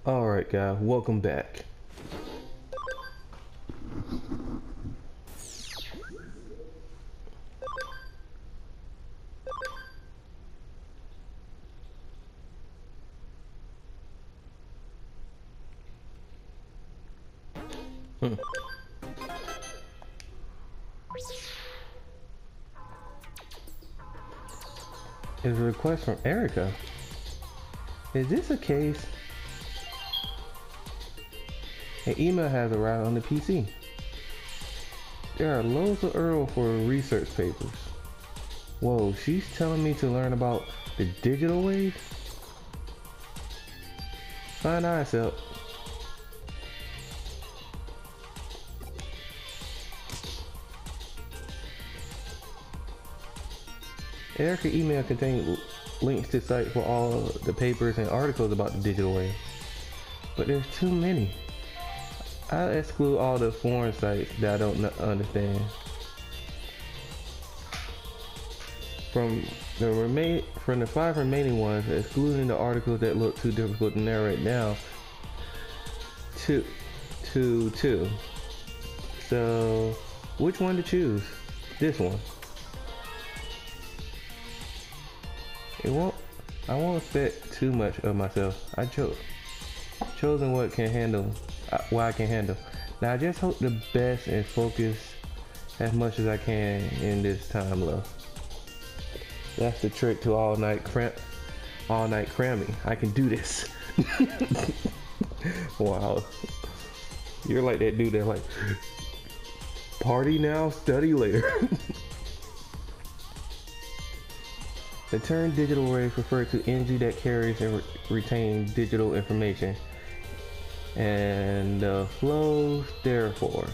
Alright guys, welcome back. Is a request from Erica. Is this a case? An email has arrived on the PC. There are loads of URL for research papers. Whoa, she's telling me to learn about the digital wave? Find ourselves. Erica email contains links to sites for all the papers and articles about the digital wave. But there's too many. I'll exclude all the foreign sites that I don't understand. From the 5 remaining ones, excluding the articles that look too difficult to narrate down, two. So, which one to choose? This one. I won't expect too much of myself. I chosen what I can handle. Now I just hope the best and focus as much as I can in this time, love. That's the trick to all night cramming. I can do this. Wow. You're like that dude that like, party now, study later. The term digital wave refers to energy that carries and retains digital information, and flows therefore.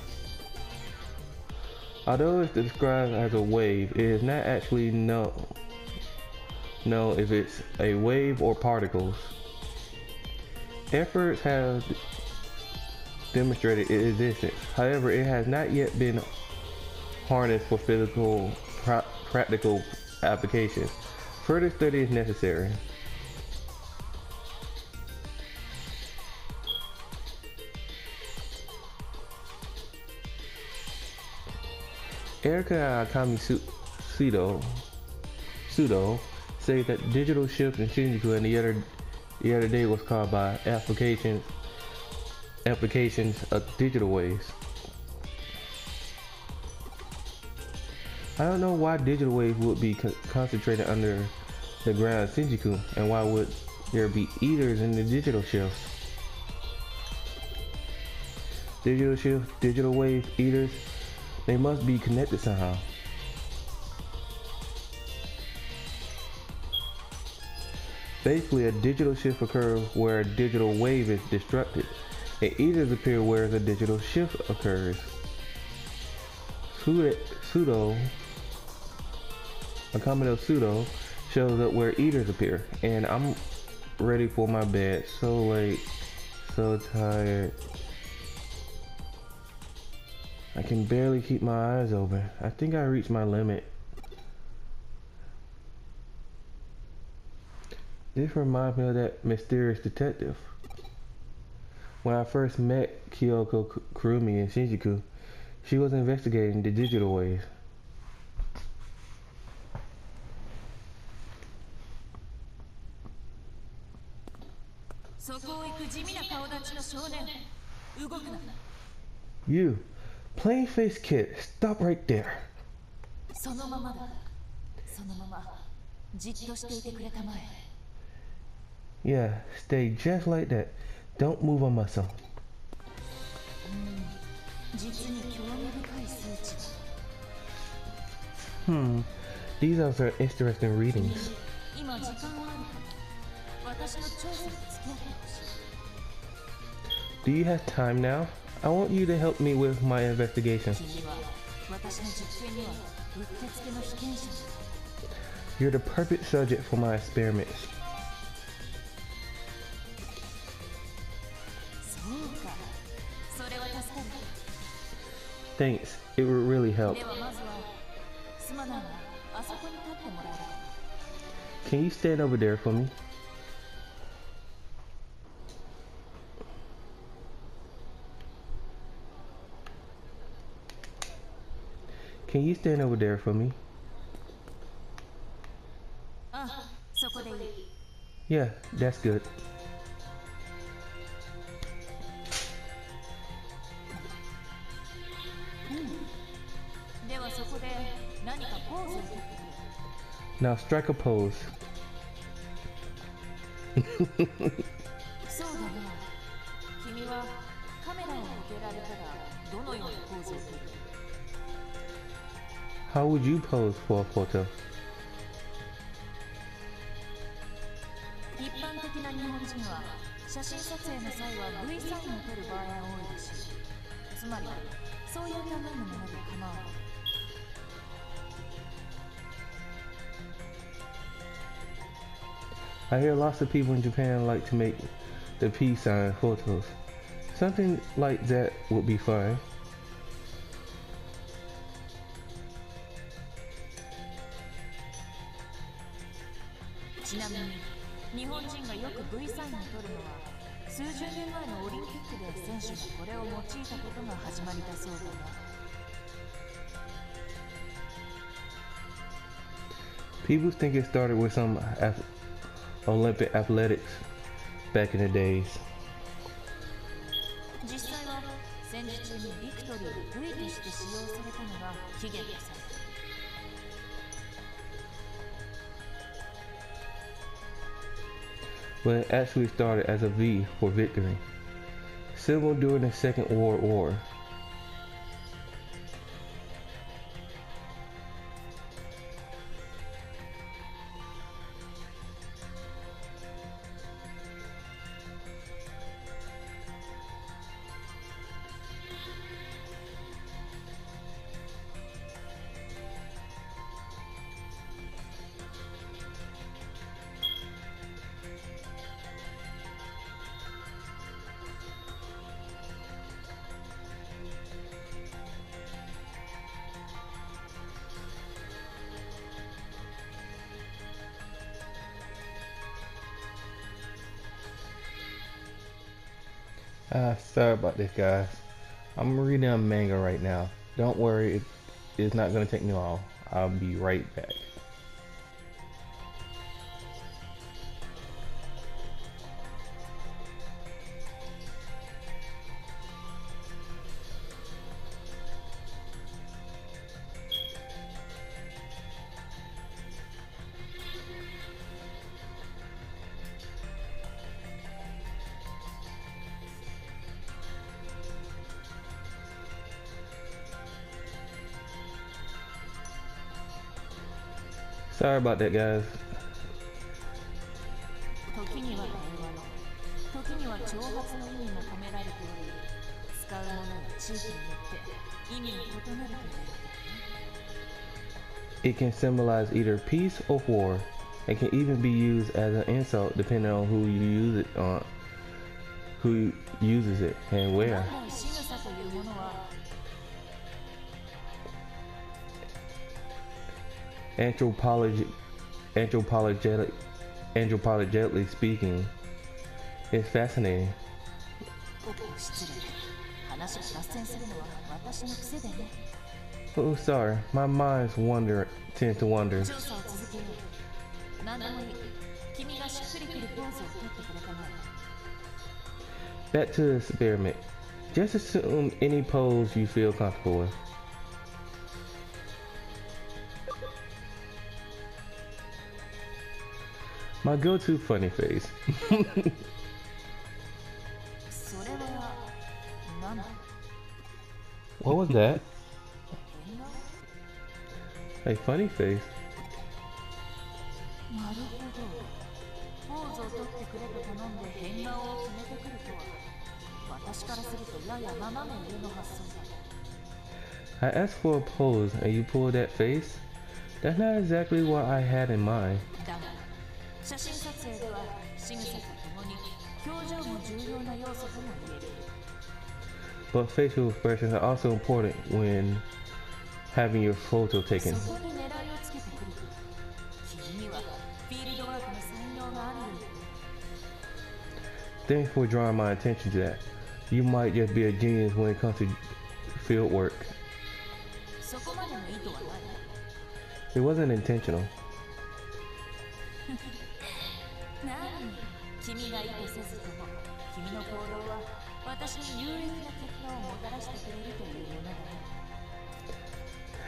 Although it's described as a wave, it is not actually known if it's a wave or particles. Efforts have demonstrated its existence. However, it has not yet been harnessed for physical, practical applications. Further study is necessary. Erica Akami Pseudo says that digital shift in Shinjuku and the other day was caused by applications of digital waves. I don't know why digital waves would be concentrated under the ground in Shinjuku, and why would there be ethers in the digital shifts? Digital shift, digital wave, ethers, they must be connected somehow. Basically, a digital shift occurs where a digital wave is disrupted, and ethers appear where the digital shift occurs. A comment of pseudo shows up where ethers appear, and I'm ready for my bed. So late, so tired. I can barely keep my eyes open. I think I reached my limit. This reminds me of that mysterious detective. When I first met Kyoko Kurumi in Shinjuku, she was investigating the digital waves. You, plain-faced kid, stop right there. Yeah, stay just like that. Don't move a muscle. These are some interesting readings. Do you have time now? I want you to help me with my investigation. You're the perfect subject for my experiments. Thanks, it would really help. Can you stand over there for me? can you stand over there for me? Yeah, that's good. Now strike a pose. How would you pose for a photo? I hear lots of people in Japan like to make the peace sign photos. Something like that would be fine. People think it started with some Olympic athletics back in the days. But it actually started as a V for victory, symbol during the Second World War. Sorry about this, guys. I'm reading a manga right now. Don't worry, it's not gonna take me long. I'll be right back. Sorry about that, guys. It can symbolize either peace or war. It can even be used as an insult depending on who you use it on, who uses it and where. Anthropologically speaking, it's fascinating. Oh, sorry, my mind's tends to wander. Back to the experiment. Just assume any pose you feel comfortable with. My go-to funny face. What was that? A funny face. I asked for a pose and you pulled that face? That's not exactly what I had in mind. But facial expressions are also important when having your photo taken. Thanks for drawing my attention to that. You might just be a genius when it comes to field work. It wasn't intentional. 何、君が意図せずとも君の行動は私に有益な結果をもたらしてくれるというものだ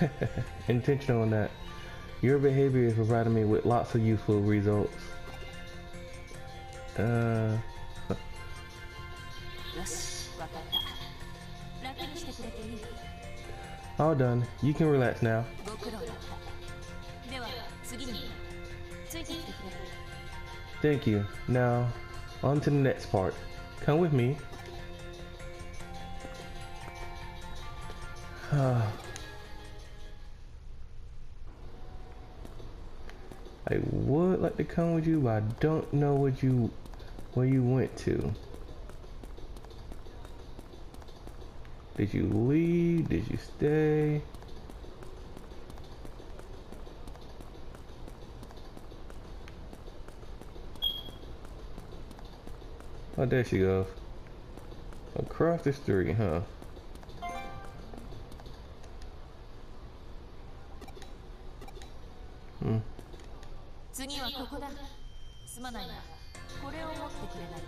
ね。Intentional on that. Your behavior is providing me with lots of useful results. よし、わかった。楽にしてくれていい。All done. You can relax now. ご苦労だった。では次についてきてくれ。Thank you. Now, on to the next part. Come with me. I would like to come with you, but I don't know where you went to. Did you leave? Did you stay? Oh, there she goes. Across the street, huh? 次はここだ。すまないな。これを持ってくれないか。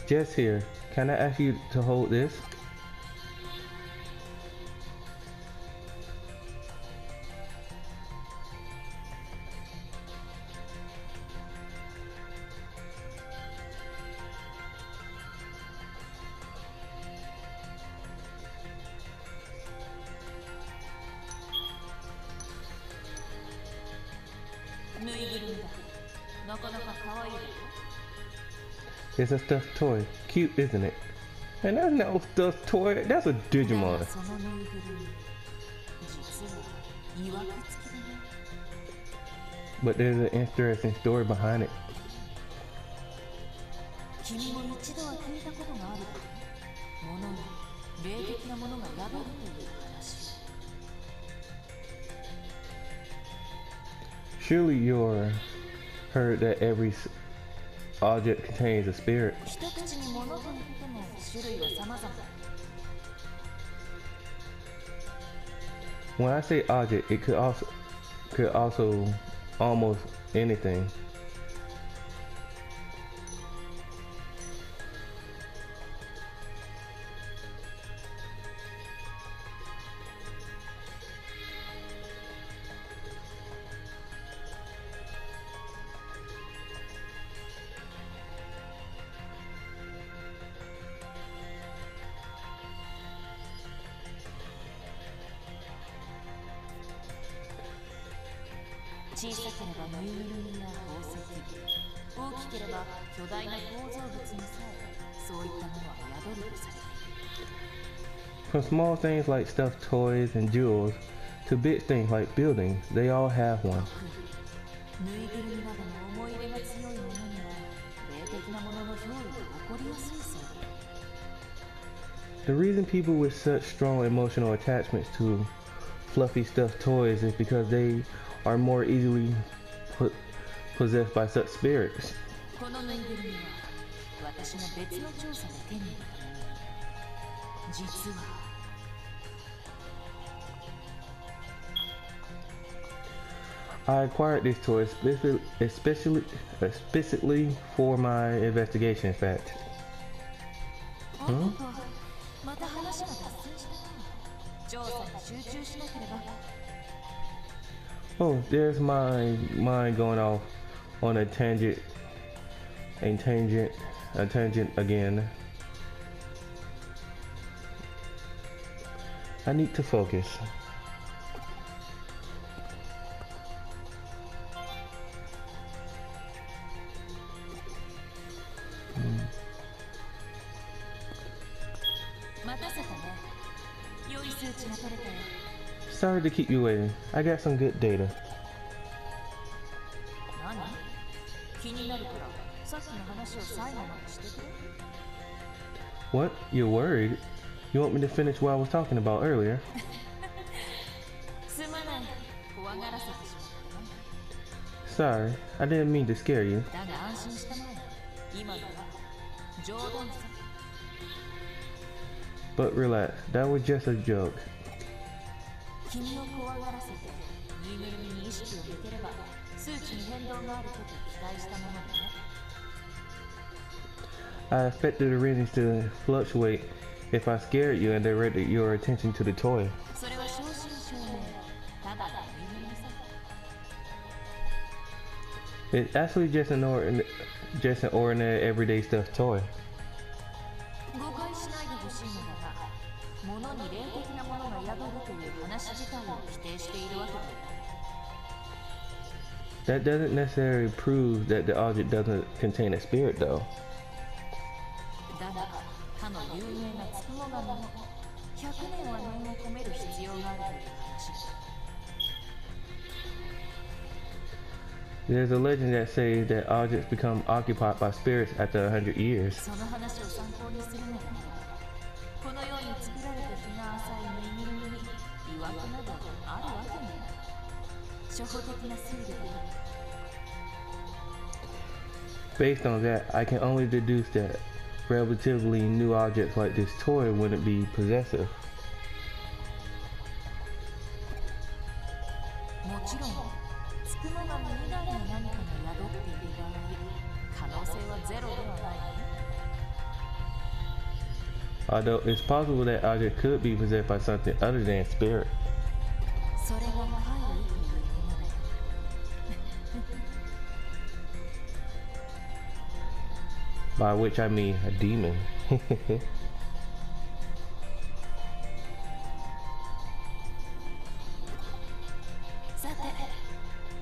Just here. Can I ask you to hold this? It's a stuffed toy. Cute, isn't it? And that's no stuffed toy. That's a Digimon. But there's an interesting story behind it. Surely you're heard that every object contains a spirit. When I say object, it could also almost anything. From small things like stuffed toys and jewels to big things like buildings, they all have one. The reason people with such strong emotional attachments to fluffy stuffed toys is because they are more easily possessed by such spirits. I acquired this toy especially for my investigation, in fact. Oh, there's my mind going off on a tangent again. I need to focus. Sorry to keep you waiting. I got some good data. What? You're worried? You want me to finish what I was talking about earlier? Sorry, I didn't mean to scare you. But relax, that was just a joke. 君を怖がらせてぬいぐるみに意識を向ければ数値に変動があることを期待したものだね。I expected the readings to fluctuate if I scared you and directed your attention to the toy. それは正真正銘ただのぬいぐるみさ。 It's actually just an ordinary everyday stuffed toy. 誤解しないでほしいのだが、物に霊的なものが宿るという話自体を否定しているわけだよ。 That doesn't necessarily prove that the object doesn't contain a spirit, though. だが、かの有名なつくも神も100年は念を込める必要があるという話だ。 There's a legend that says that objects become occupied by spirits after 100 years. その話を参考にするなら、このように作られた日が浅いぬいぐるみに疑惑などあるわけがない。初歩的な推理だ。 Based on that, I can only deduce that relatively new objects like this toy wouldn't be possessive. もちろん、つくも神以外の何かが宿っている場合、可能性はゼロではない。 Although it's possible that object could be possessed by something other than spirit. それが怪異というものだ。 By which I mean a demon. さて、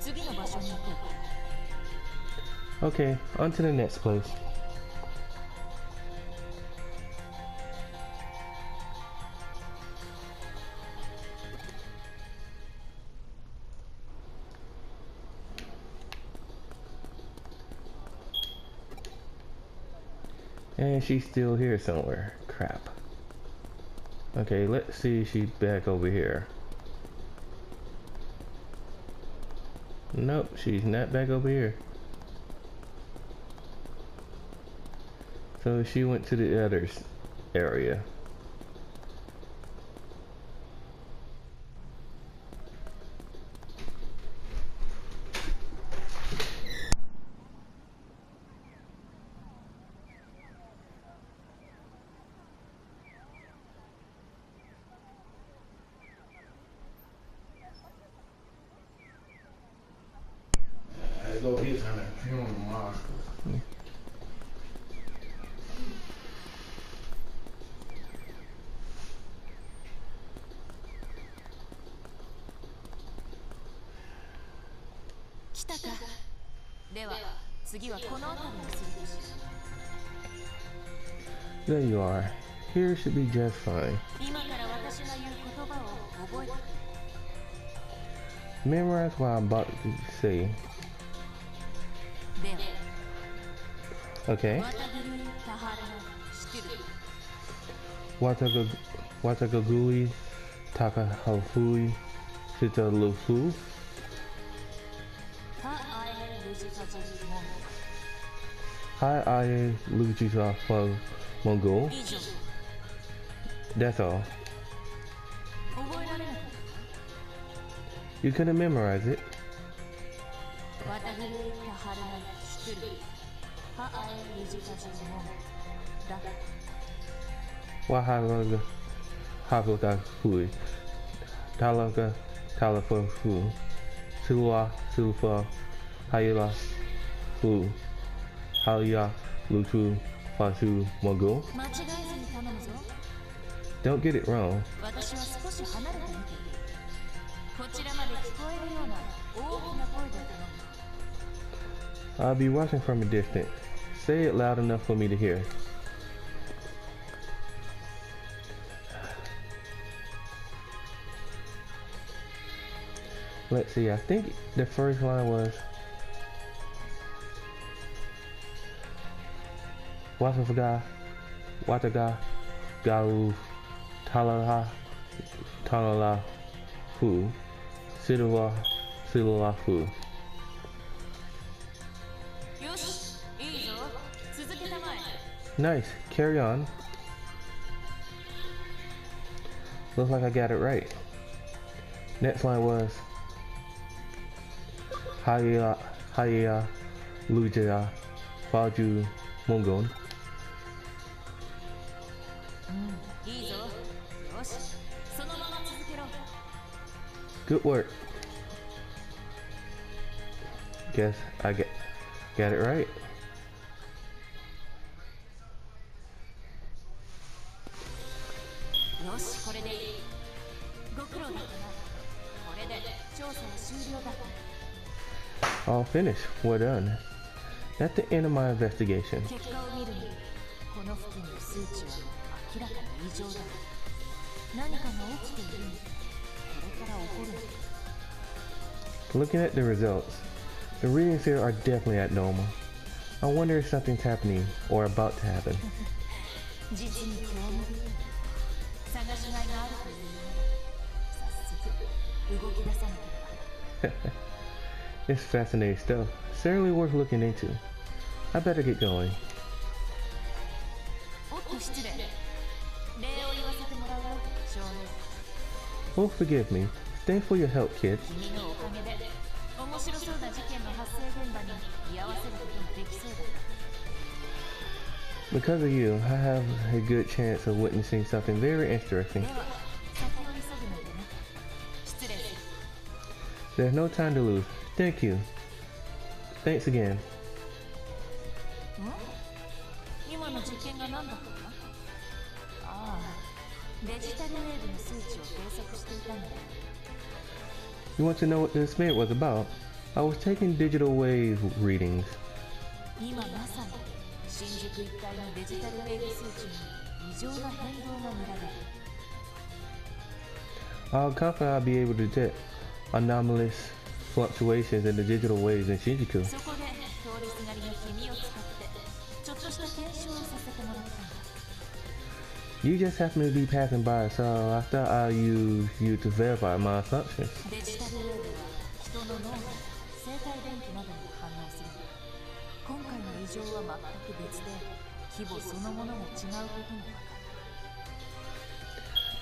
次の場所に行こうか。 Okay, on to the next place. And she's still here somewhere. Crap. Okay, let's see if she's back over here. Nope, she's not back over here. So she went to the other area. Go his on that funeral mosque. 来たか。では、次はこの辺りにするとしよう。 There you are. Here should be just fine. 今から私が言う言葉を覚えてくれ。 Memorize what I'm about to say. では、 Okay. またぐるたはら知ってる。 Watagaguli Takahafui Sitalufu. はあえるじかじもん。 Hi, I Luchi's from Mongol. 以上。 That's all. 覚えられなかっ You couldn't memorize it. た。わたぐるたはら知ってる。はあえるじかじもん。だ。 Wahalaga Haflaka Hui. Talaka Talafa Fu. Sulwa Sulfa Hayala Fu. Halia Lutu Fasu Mongol. 間違えずに頼むぞ。 Don't get it wrong. 私は少し離れてみている。こちらまで聞こえるような大きな声で頼む。 I'll be watching from a distance. Say it loud enough for me to hear. Let's see, I think the first line was Wataga Galu Talala Fu Silwa Fu. よし、いいぞ。続けたまえ。 Nice, carry on. Looks like I got it right. Next line was Haya Haya Luja Faju Mungon. いいぞ。よし、そのまま続けろ。 Good work. Guess I got it right. よし、これでいい。ご苦労だったな。これで調査は終了だ。 All finished. Well done. That's the end of my investigation. 結果を見るに、この付近の数値は明らかに異常だ。何かが起きているの。これから起こるの。 Looking at the results, the readings here are definitely abnormal. I wonder if something's happening or about to happen. 実に興味深い。探しがいがあるというのなら、早速動き出さなければ。 It's fascinating stuff. Certainly worth looking into. I better get going. おっと失礼。礼を言わせてもらうよ、少年。 Oh, forgive me. Thanks for your help, kids. 君のおかげで面白そうな事件の発生現場に居合わせることができそうだ。 Because of you, I have a good chance of witnessing something very interesting. では、先を急ぐのでね。失礼する。 There's no time to lose. Thank you. Thanks again. 今の実験が何だったか。ああ、デジタルウェーブの数値を計測していたんだ。 You want to know what the experiment was about? I was taking digital wave readings. 今まさに新宿一帯のデジタルウェーブ数値に異常な変動が見られる。 I'm confident I'll be able to detect anomalous fluctuations in the digital waves in Shinjuku. そこで通りすがりの君を使ってちょっとした検証をさせてもらったんだ。 You just happened to be passing by, so I thought I'd use you to verify my assumptions. デジタルウェーブは人の脳波、生体電気などに反応する。今回の異常は全く別で、規模そのものが違うことが分か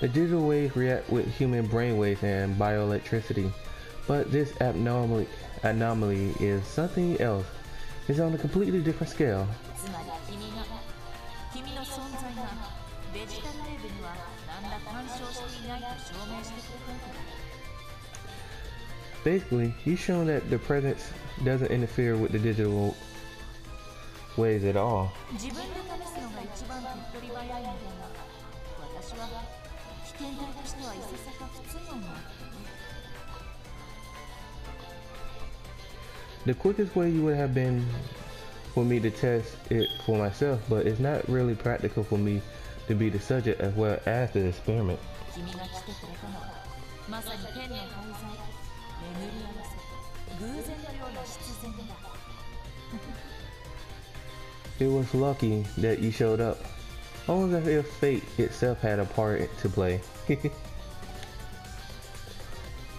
る。 The digital waves react with human brain waves and bioelectricity, but this anomaly is something else. It's on a completely different scale. つまり君の存在がデジタルウェーブには何ら干渉していないと証明してくれたわけだ。 Basically, you've shown that the presence doesn't interfere with the digital waves at all. 自分で試すのが一番手っ取り早いのだが、私は被験体としてはいささか不都合があったね。 The quickest way would have been for me to test it for myself, but it's not really practical for me to be the subject as well as the experiment. 君が来てくれたのはまさに天の大罪、巡り合わせ、偶然のような必然だ。 It was lucky that you showed up, almost as if fate itself had a part to play.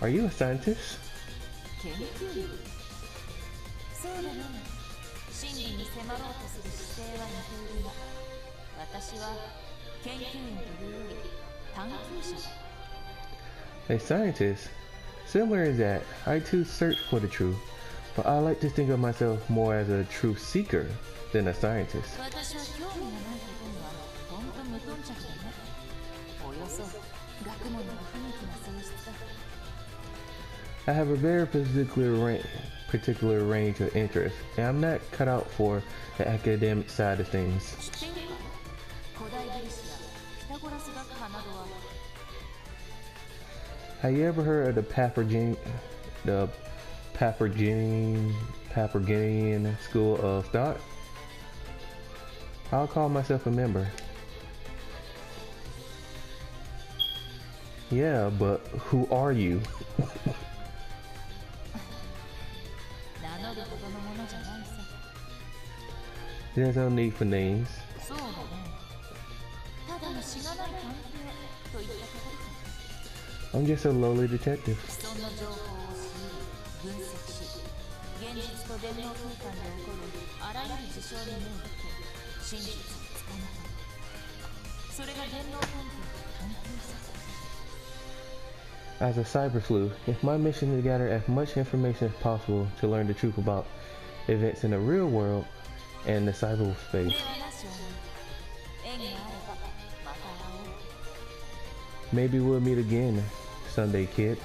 Are you a scientist? 研究員。そうだね。真理に迫ろうとする姿勢は似ているが、私は研究員というより探求者だ。 A scientist? Similar as that, I too search for the truth, but I like to think of myself more as a truth seeker than a scientist. 私は興味がないことにはほんと無頓着だね。およそ学問の不向きな性質だ。 I have a very particular range of interests, and I'm not cut out for the academic side of things. 知っているか？古代ギリシア、ピタゴラス学派などは Have you ever heard of the Papagenian school of thought? I'll call myself a member. Yeah, but who are you? 名乗るほどのものじゃないさ。 There's no need for names. そうだね。ただのしがない探偵といったところか。 I'm just a lowly detective. 既存の情報を仕入れ、分析し、現実と電脳空間で起こるあらゆる事象に目を向け、真実をつかみ取る。それが電脳探偵の探求さ。As a cyber sleuth, if my mission is to gather as much information as possible to learn the truth about events in the real world and the cyberspace. Maybe we'll meet again, Sunday Kid.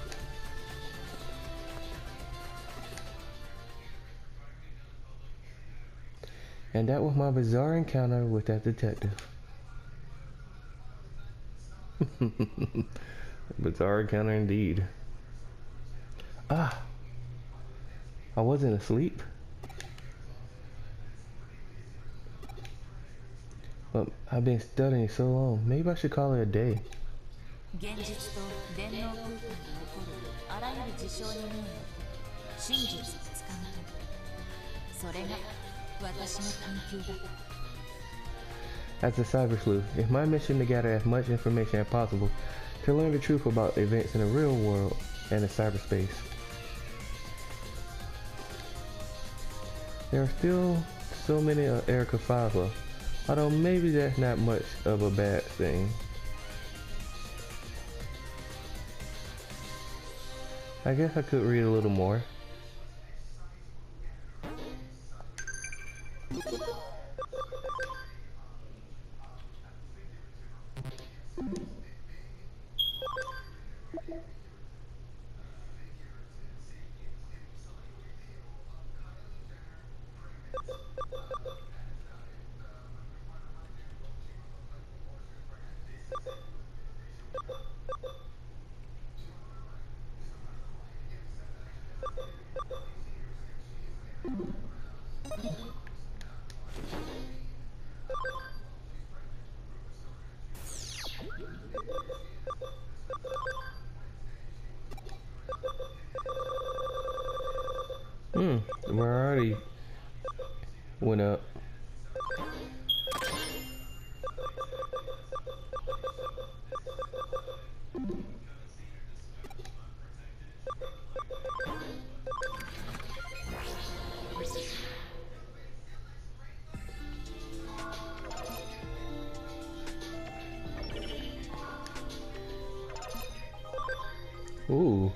And that was my bizarre encounter with that detective. Bizarre encounter indeed. Ah, I wasn't asleep. But I've been studying so long. Maybe I should call it a day. As a cyber sleuth, it's my mission to gather as much information as possible to learn the truth about events in the real world and in cyberspace. There are still so many Erica 5 left, although maybe that's not much of a bad thing. I guess I could read a little more. We already went up. Ooh.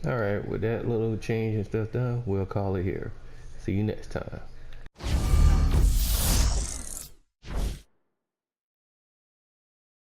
Alright, with that little change and stuff done, we'll call it here. See you next time.